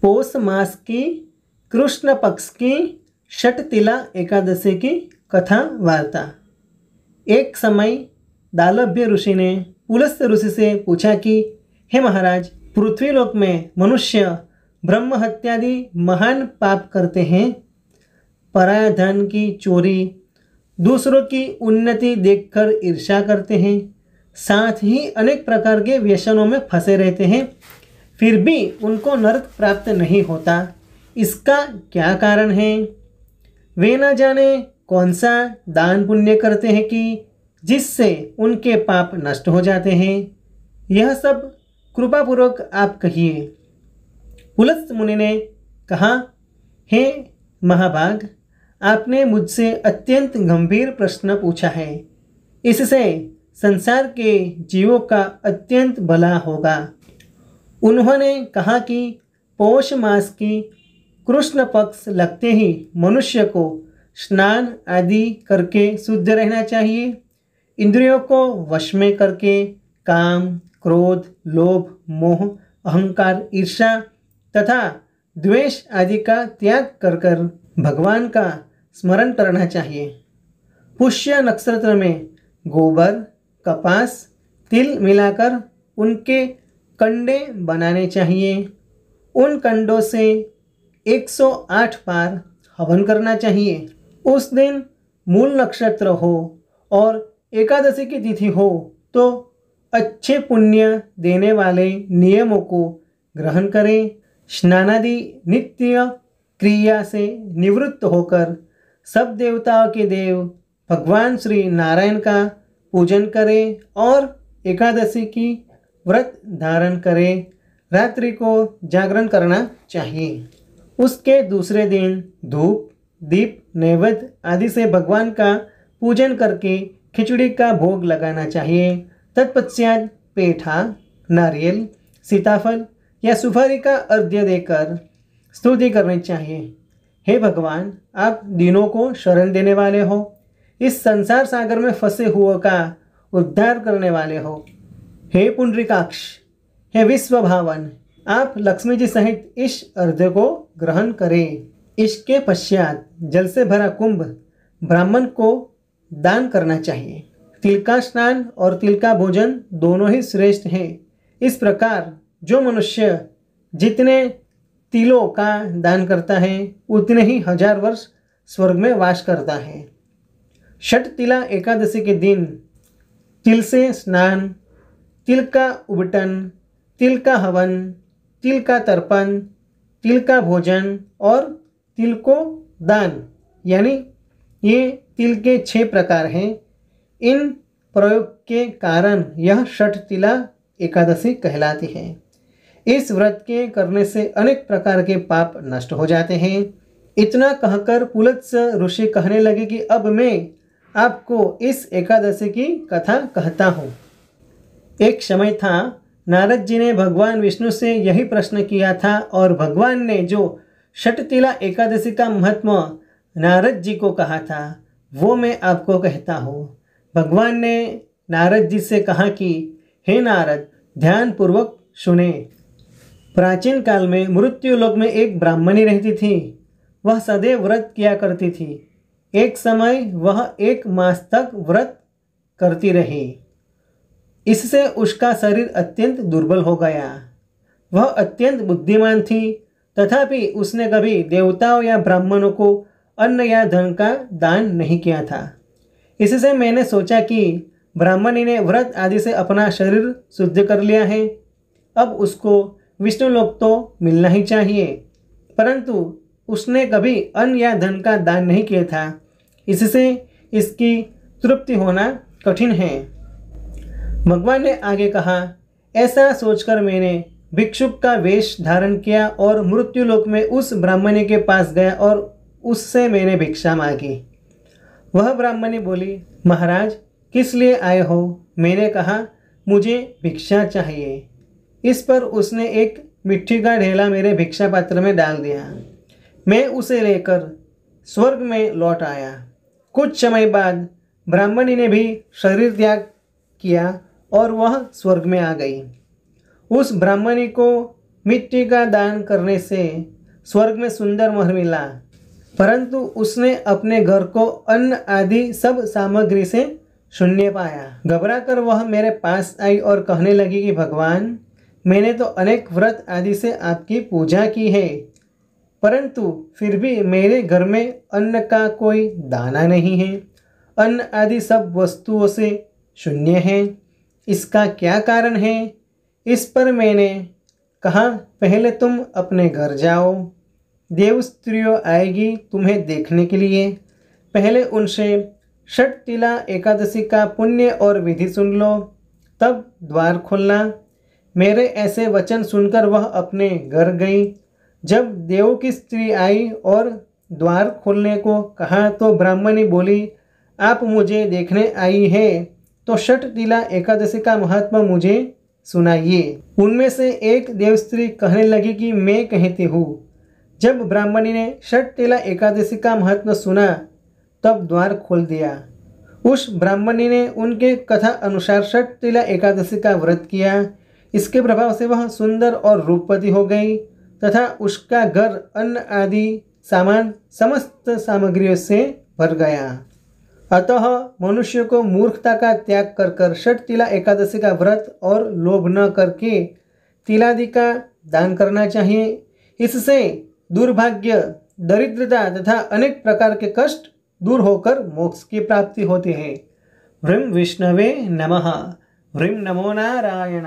पौष मास की कृष्ण पक्ष की षटतिला एकादशी की कथा वार्ता। एक समय दालभ्य ऋषि ने पुलस्त्य ऋषि से पूछा कि हे महाराज, पृथ्वीलोक में मनुष्य ब्रह्म हत्यादि महान पाप करते हैं, पराया धन की चोरी, दूसरों की उन्नति देखकर ईर्ष्या करते हैं, साथ ही अनेक प्रकार के व्यसनों में फंसे रहते हैं, फिर भी उनको नरक प्राप्त नहीं होता। इसका क्या कारण है? वे न जाने कौन सा दान पुण्य करते हैं कि जिससे उनके पाप नष्ट हो जाते हैं। यह सब कृपापूर्वक आप कहिए। पुलस्त्य मुनि ने कहा, हे महाभाग, आपने मुझसे अत्यंत गंभीर प्रश्न पूछा है। इससे संसार के जीवों का अत्यंत भला होगा। उन्होंने कहा कि पौष मास की कृष्ण पक्ष लगते ही मनुष्य को स्नान आदि करके शुद्ध रहना चाहिए। इंद्रियों को वश में करके काम, क्रोध, लोभ, मोह, अहंकार, ईर्ष्या तथा द्वेष आदि का त्याग कर भगवान का स्मरण करना चाहिए। पुष्य नक्षत्र में गोबर, कपास, तिल मिलाकर उनके कंडे बनाने चाहिए। उन कंडों से 108 बार हवन करना चाहिए। उस दिन मूल नक्षत्र हो और एकादशी की तिथि हो तो अच्छे पुण्य देने वाले नियमों को ग्रहण करें। स्नानादि नित्य क्रिया से निवृत्त होकर सब देवताओं के देव भगवान श्री नारायण का पूजन करें और एकादशी की व्रत धारण करें। रात्रि को जागरण करना चाहिए। उसके दूसरे दिन धूप, दीप, नैवेद्य आदि से भगवान का पूजन करके खिचड़ी का भोग लगाना चाहिए। तत्पश्चात पेठा, नारियल, सीताफल या सुपारी का अर्घ्य देकर स्तुति करनी चाहिए। हे भगवान, आप दीनों को शरण देने वाले हो, इस संसार सागर में फंसे हुओं का उद्धार करने वाले हो। हे पुंडरीकाक्ष, हे विश्व भावन, आप लक्ष्मी जी सहित इस अर्घ्य को ग्रहण करें। इसके पश्चात जल से भरा कुंभ ब्राह्मण को दान करना चाहिए। तिल का स्नान और तिल का भोजन दोनों ही श्रेष्ठ हैं। इस प्रकार जो मनुष्य जितने तिलों का दान करता है उतने ही 1000 वर्ष स्वर्ग में वास करता है। षटतिला एकादशी के दिन तिल से स्नान, तिल का उबटन, तिल का हवन, तिल का तर्पण, तिल का भोजन और तिल को दान, यानी ये तिल के 6 प्रकार हैं। इन प्रयोग के कारण यह षटतिला एकादशी कहलाती है। इस व्रत के करने से अनेक प्रकार के पाप नष्ट हो जाते हैं। इतना कहकर पुलस्त्य ऋषि कहने लगे कि अब मैं आपको इस एकादशी की कथा कहता हूँ। एक समय था, नारद जी ने भगवान विष्णु से यही प्रश्न किया था और भगवान ने जो षटतिला एकादशी का महत्व नारद जी को कहा था वो मैं आपको कहता हूँ। भगवान ने नारद जी से कहा कि हे नारद, ध्यान पूर्वक सुने। प्राचीन काल में मृत्युलोक में एक ब्राह्मणी रहती थी। वह सदैव व्रत किया करती थी। एक समय वह 1 मास तक व्रत करती रही। इससे उसका शरीर अत्यंत दुर्बल हो गया। वह अत्यंत बुद्धिमान थी, तथापि उसने कभी देवताओं या ब्राह्मणों को अन्न या धन का दान नहीं किया था। इससे मैंने सोचा कि ब्राह्मणी ने व्रत आदि से अपना शरीर शुद्ध कर लिया है, अब उसको विष्णु लोक तो मिलना ही चाहिए, परंतु उसने कभी अन्न या धन का दान नहीं किया था। इससे इसकी तृप्ति होना कठिन है। भगवान ने आगे कहा, ऐसा सोचकर मैंने भिक्षुक का वेश धारण किया और मृत्युलोक में उस ब्राह्मणी के पास गया और उससे मैंने भिक्षा मांगी। वह ब्राह्मणी बोली, महाराज, किस लिए आए हो? मैंने कहा, मुझे भिक्षा चाहिए। इस पर उसने एक मिट्टी का ढेला मेरे भिक्षा पात्र में डाल दिया। मैं उसे लेकर स्वर्ग में लौट आया। कुछ समय बाद ब्राह्मणी ने भी शरीर त्याग किया और वह स्वर्ग में आ गई। उस ब्राह्मणी को मिट्टी का दान करने से स्वर्ग में सुंदर महल मिला, परंतु उसने अपने घर को अन्न आदि सब सामग्री से शून्य पाया। घबराकर वह मेरे पास आई और कहने लगी कि भगवान, मैंने तो अनेक व्रत आदि से आपकी पूजा की है, परंतु फिर भी मेरे घर में अन्न का कोई दाना नहीं है। अन्न आदि सब वस्तुओं से शून्य है। इसका क्या कारण है? इस पर मैंने कहा, पहले तुम अपने घर जाओ, देव स्त्रियों आएगी तुम्हें देखने के लिए। पहले उनसे षटतिला एकादशी का पुण्य और विधि सुन लो, तब द्वार खोलना। मेरे ऐसे वचन सुनकर वह अपने घर गई। जब देव की स्त्री आई और द्वार खोलने को कहा तो ब्राह्मणी बोली, आप मुझे देखने आई है तो षटतिला एकादशी का महात्मा मुझे सुनाइए। उनमें से एक देव स्त्री कहने लगी कि मैं कहती हूँ। जब ब्राह्मणी ने षटतिला एकादशी का महत्व सुना तब द्वार खोल दिया। उस ब्राह्मणी ने उनके कथा अनुसार षटतिला एकादशी का व्रत किया। इसके प्रभाव से वह सुंदर और रूपवती हो गई तथा उसका घर अन्न आदि सामान समस्त सामग्रियों से भर गया। अतः मनुष्य को मूर्खता का त्याग कर कर षटतिला एकादशी का व्रत और लोभ न करके तिलादि का दान करना चाहिए। इससे दुर्भाग्य, दरिद्रता तथा अनेक प्रकार के कष्ट दूर होकर मोक्ष की प्राप्ति होती है। ह्रीं विष्णवे नमः। ह्रीं नमो नारायण।